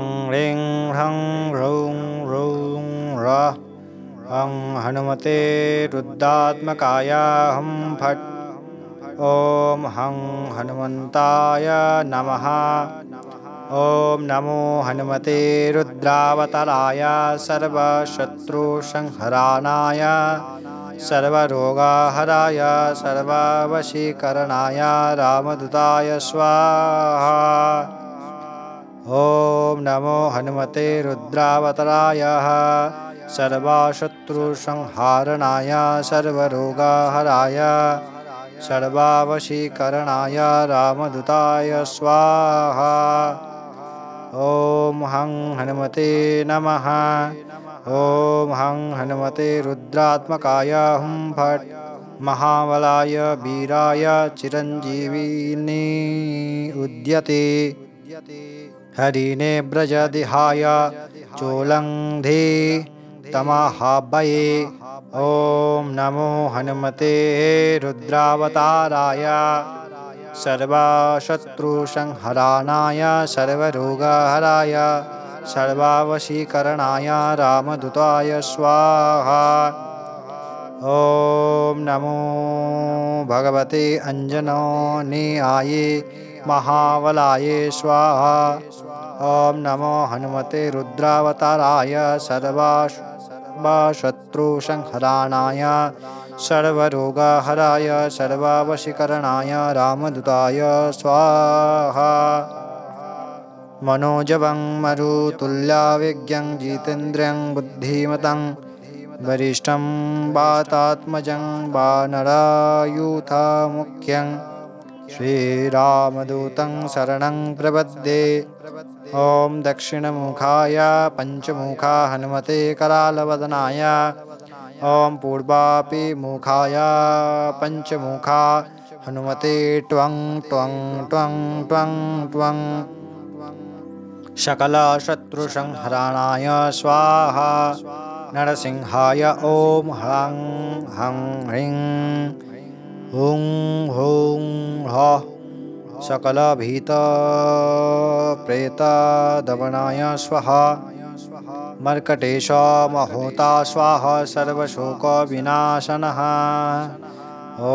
ह्रं ह्रीं ह्रं ह्रौं ह्रौं ह्रः हं हनुमते रुद्रात्मकाय हुं फट्। ॐ हं हनुमन्ताय नमः। ॐ नमो हनुमते रुद्रावताराय सर्वशत्रुसंहरणाय सर्वरोगहराय सर्ववशीकरणाय रामदूताय स्वाहा। ॐ नमो हनुमते रुद्रावताराय सर्वशत्रुसंहारणाय सर्वरोगहराय सर्ववशीकरणाय रामदूताय स्वाहा। ॐ हं हनुमते नमः। ॐ हं हनुमते रुद्रात्मकाय हुं फट्। महाबलाय वीराय चिरञ्जीविने उद्यते हरिणे व्रजदिहाय चोलङ्घे तमहाबये। ॐ नमो हनुमते रुद्रावताराय सर्वशत्रुसंहरणाय सर्वरोगहराय सर्ववशीकरणाय रामदूताय स्वाहा। ॐ नमो भगवते अञ्जनेयाय महाबलाय स्वाहा। ॐ नमो हनुमते रुद्रावताराय सर्वशत्रुसंहरणाय सर्वरोगहराय सर्ववशीकरणाय रामदूताय स्वाहा। मनोजवं मरुतुल्यवेगं जितेन्द्रियं बुद्धिमतं वरिष्ठं वातात्मजं वानरायूथमुख्यं श्रीरामदूतं शरणं प्रपद्ये। ॐ दक्षिणमुखाय पञ्चमुखा हनुमते करालवदनाय ॐ पूर्वाभिमुखाय पञ्चमुखा हनुमते ट्वं ट्वं ट्वं ट्वं ट्वं सकलशत्रुसंहरणाय स्वाहा। नरसिंहाय ॐ ह्रं हं ह्रीं हुं हुं ह्रः सकलभीतप्रेतदमनाय स्वाहा। मर्कटेश महोता स्वाहा सर्वशोकविनाशनः। ॐ